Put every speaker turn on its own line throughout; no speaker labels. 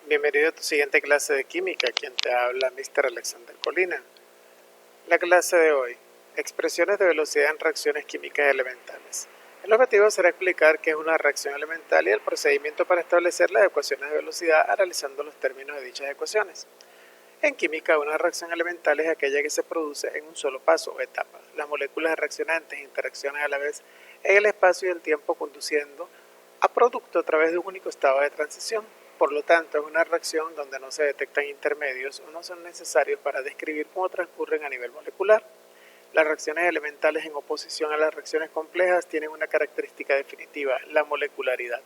Bienvenido a tu siguiente clase de química, quien te habla Mr. Alexander Colina. La clase de hoy, expresiones de velocidad en reacciones químicas elementales. El objetivo será explicar qué es una reacción elemental y el procedimiento para establecer las ecuaciones de velocidad analizando los términos de dichas ecuaciones. En química, una reacción elemental es aquella que se produce en un solo paso o etapa. Las moléculas reaccionantes interaccionan a la vez en el espacio y el tiempo conduciendo a producto a través de un único estado de transición. Por lo tanto, es una reacción donde no se detectan intermedios o no son necesarios para describir cómo transcurren a nivel molecular. Las reacciones elementales en oposición a las reacciones complejas tienen una característica definitiva, la molecularidad.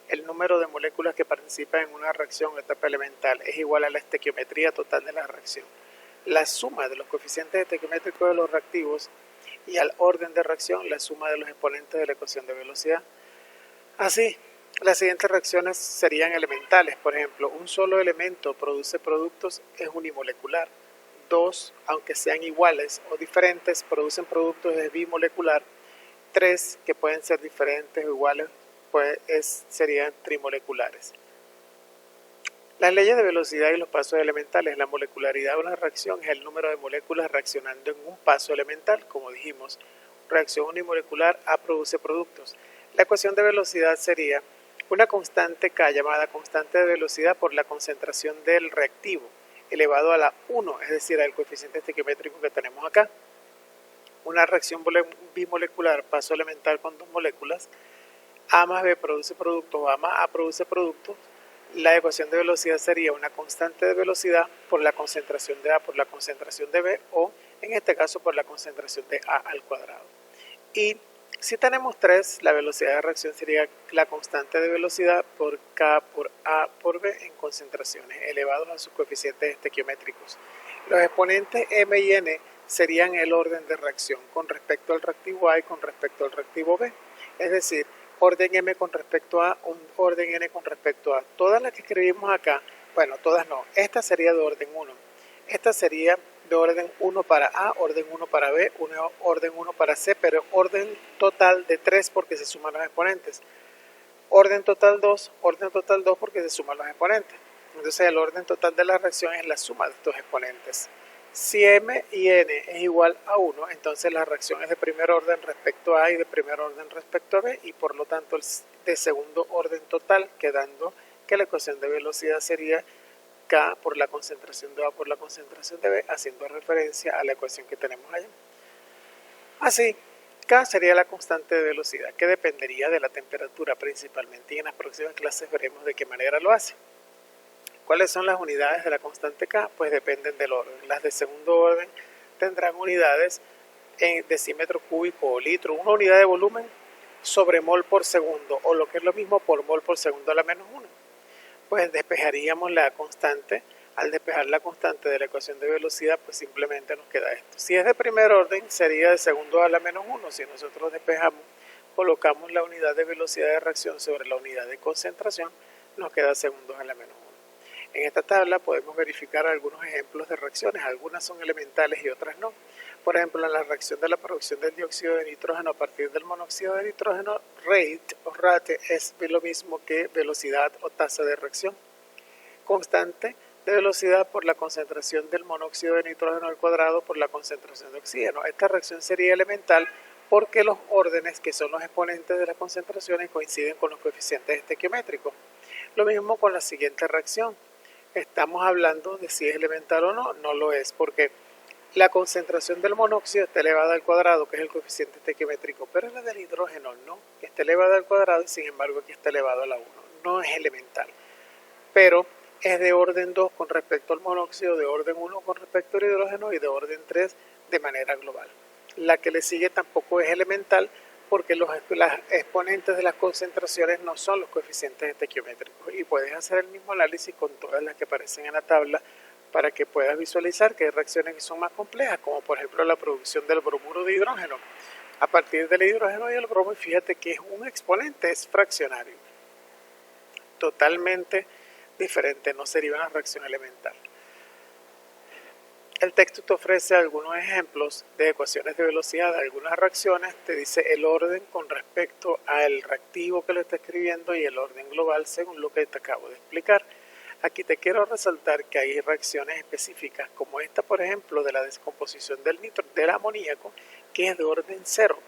El número de moléculas que participan en una reacción o etapa elemental es igual a la estequiometría total de la reacción. La suma de los coeficientes estequiométricos de los reactivos y al orden de reacción, la suma de los exponentes de la ecuación de velocidad. Así, las siguientes reacciones serían elementales. Por ejemplo, un solo elemento produce productos, es unimolecular. Dos, aunque sean iguales o diferentes, producen productos, es bimolecular. Tres, que pueden ser diferentes o iguales, serían trimoleculares. Las leyes de velocidad y los pasos elementales. La molecularidad de una reacción es el número de moléculas reaccionando en un paso elemental. Como dijimos, reacción unimolecular A produce productos. La ecuación de velocidad sería una constante K llamada constante de velocidad por la concentración del reactivo elevado a la 1, es decir, al coeficiente estequiométrico que tenemos acá. Una reacción bimolecular, paso elemental con dos moléculas, A más B produce productos o A más A produce productos. La ecuación de velocidad sería una constante de velocidad por la concentración de A por la concentración de B, o en este caso por la concentración de A al cuadrado. Y si tenemos 3, la velocidad de reacción sería la constante de velocidad por K por A por B en concentraciones elevados a sus coeficientes estequiométricos. Los exponentes M y N serían el orden de reacción con respecto al reactivo A y con respecto al reactivo B. Es decir, orden M con respecto a, orden N con respecto a. Todas las que escribimos acá, bueno, todas no, esta sería de orden 1. Esta sería de orden 1 para A, orden 1 para B, orden 1 para C, pero orden total de 3 porque se suman los exponentes. Orden total 2 porque se suman los exponentes. Entonces el orden total de la reacción es la suma de estos exponentes. Si M y N es igual a 1, entonces la reacción es de primer orden respecto a A y de primer orden respecto a B, y por lo tanto de segundo orden total, quedando que la ecuación de velocidad sería K por la concentración de A por la concentración de B, haciendo referencia a la ecuación que tenemos allá. Así, K sería la constante de velocidad, que dependería de la temperatura principalmente, y en las próximas clases veremos de qué manera lo hace. ¿Cuáles son las unidades de la constante K? Pues dependen del orden. Las de segundo orden tendrán unidades en decímetro cúbico o litro, una unidad de volumen sobre mol por segundo, o lo que es lo mismo por mol por segundo a la menos 1. Pues despejaríamos la constante. Al despejar la constante de la ecuación de velocidad, pues simplemente nos queda esto. Si es de primer orden, sería de segundo a la menos 1. Si nosotros despejamos, colocamos la unidad de velocidad de reacción sobre la unidad de concentración, nos queda segundos a la menos 1. En esta tabla podemos verificar algunos ejemplos de reacciones. Algunas son elementales y otras no. Por ejemplo, en la reacción de la producción del dióxido de nitrógeno a partir del monóxido de nitrógeno, rate es lo mismo que velocidad o tasa de reacción. Constante de velocidad por la concentración del monóxido de nitrógeno al cuadrado por la concentración de oxígeno. Esta reacción sería elemental porque los órdenes, que son los exponentes de las concentraciones, coinciden con los coeficientes estequiométricos. Lo mismo con la siguiente reacción. Estamos hablando de si es elemental o no. No lo es, porque la concentración del monóxido está elevada al cuadrado, que es el coeficiente estequiométrico, pero la del hidrógeno no, que está elevada al cuadrado y sin embargo aquí está elevado a la 1. No es elemental, pero es de orden 2 con respecto al monóxido, de orden 1 con respecto al hidrógeno y de orden 3 de manera global. La que le sigue tampoco es elemental porque los exponentes de las concentraciones no son los coeficientes estequiométricos, y puedes hacer el mismo análisis con todas las que aparecen en la tabla para que puedas visualizar que hay reacciones que son más complejas, como por ejemplo la producción del bromuro de hidrógeno a partir del hidrógeno y el bromo, y fíjate que es un exponente, es fraccionario, totalmente diferente, no sería una reacción elemental. El texto te ofrece algunos ejemplos de ecuaciones de velocidad de algunas reacciones. Te dice el orden con respecto al reactivo que lo está escribiendo y el orden global según lo que te acabo de explicar. Aquí te quiero resaltar que hay reacciones específicas, como esta, por ejemplo, de la descomposición del amoníaco, que es de orden cero.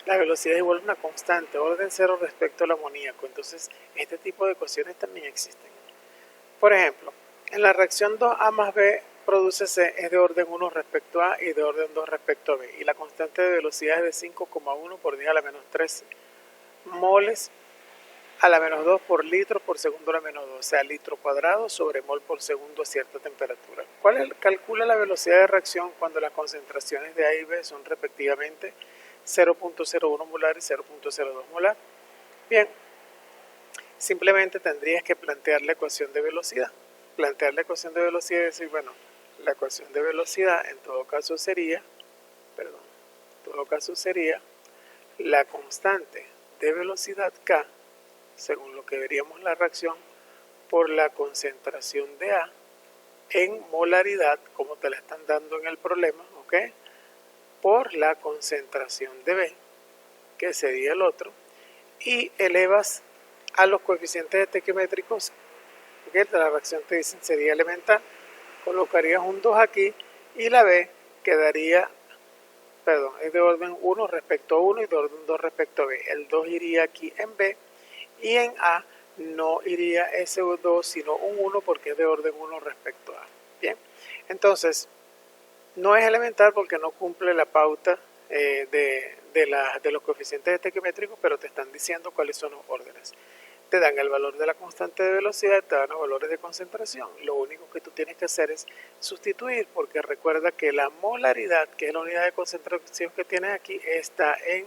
La velocidad es igual a una constante, orden cero respecto al amoníaco. Entonces, este tipo de ecuaciones también existen. Por ejemplo, en la reacción 2A más B produce C es de orden 1 respecto a A y de orden 2 respecto a B. Y la constante de velocidad es de 5,1 por 10 a la menos 13 moles a la menos 2 por litro por segundo a la menos 2, o sea, litro cuadrado sobre mol por segundo a cierta temperatura. Calcula la velocidad de reacción cuando las concentraciones de A y B son respectivamente 0.01 molar y 0.02 molar. Bien, simplemente tendrías que plantear la ecuación de velocidad. Plantear la ecuación de velocidad y decir, bueno, la ecuación de velocidad en todo caso sería la constante de velocidad K, según lo que veríamos la reacción, por la concentración de A en molaridad, como te la están dando en el problema, ¿ok? Por la concentración de B, que sería el otro, y elevas a los coeficientes estequiométricos, que de la reacción te dicen sería elemental, colocarías un 2 aquí y la B quedaría, es de orden 1 respecto a 1 y de orden 2 respecto a B. El 2 iría aquí en B y en A no iría ese 2 sino un 1 porque es de orden 1 respecto a A. Bien, entonces no es elemental porque no cumple la pauta de los coeficientes estequiométricos, pero te están diciendo cuáles son los órdenes. Te dan el valor de la constante de velocidad, te dan los valores de concentración. Lo único que tú tienes que hacer es sustituir, porque recuerda que la molaridad, que es la unidad de concentración que tienes aquí, está en,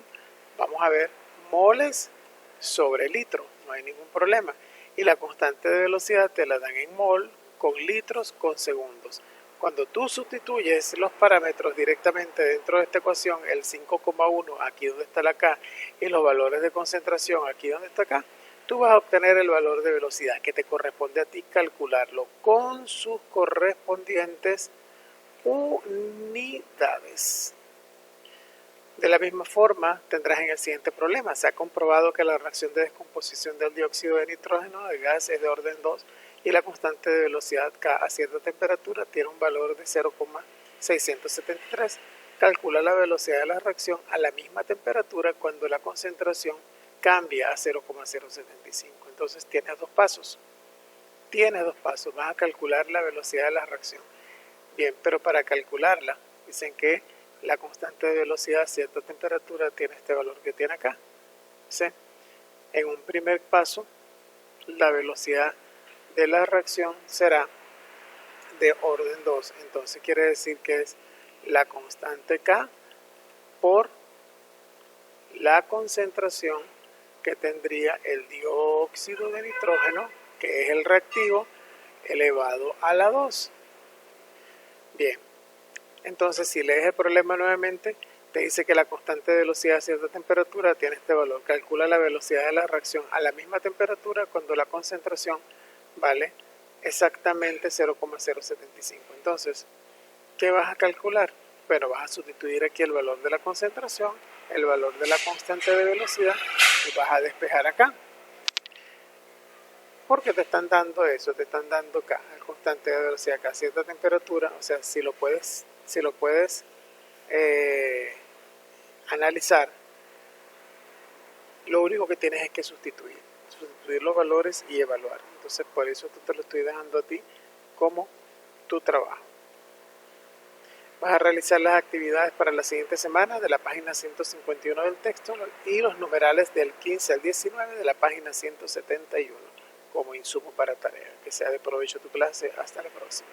vamos a ver, moles sobre litro, no hay ningún problema. Y la constante de velocidad te la dan en mol, con litros, con segundos. Cuando tú sustituyes los parámetros directamente dentro de esta ecuación, el 5,1 aquí donde está la K y los valores de concentración aquí donde está K, tú vas a obtener el valor de velocidad que te corresponde a ti calcularlo con sus correspondientes unidades. De la misma forma tendrás en el siguiente problema. Se ha comprobado que la reacción de descomposición del dióxido de nitrógeno de gas es de orden 2 y la constante de velocidad K a cierta temperatura tiene un valor de 0,673. Calcula la velocidad de la reacción a la misma temperatura cuando la concentración cambia a 0,075. Entonces tienes dos pasos. Vas a calcular la velocidad de la reacción. Bien, pero para calcularla, dicen que la constante de velocidad a cierta temperatura tiene este valor que tiene acá. ¿Sí? En un primer paso, la velocidad de la reacción será de orden 2. Entonces quiere decir que es la constante K por la concentración que tendría el dióxido de nitrógeno, que es el reactivo, elevado a la 2. Bien, entonces si lees el problema nuevamente, te dice que la constante de velocidad a cierta temperatura tiene este valor. Calcula la velocidad de la reacción a la misma temperatura cuando la concentración vale exactamente 0,075. Entonces, ¿qué vas a calcular? Bueno, vas a sustituir aquí el valor de la concentración, el valor de la constante de velocidad y vas a despejar acá. Porque te están dando eso, te están dando acá, la constante de velocidad acá a cierta temperatura. O sea, si lo puedes analizar, lo único que tienes es que sustituir los valores y evaluar. Entonces por eso te lo estoy dejando a ti como tu trabajo. Vas a realizar las actividades para la siguiente semana de la página 151 del texto y los numerales del 15 al 19 de la página 171 como insumo para tarea. Que sea de provecho tu clase. Hasta la próxima.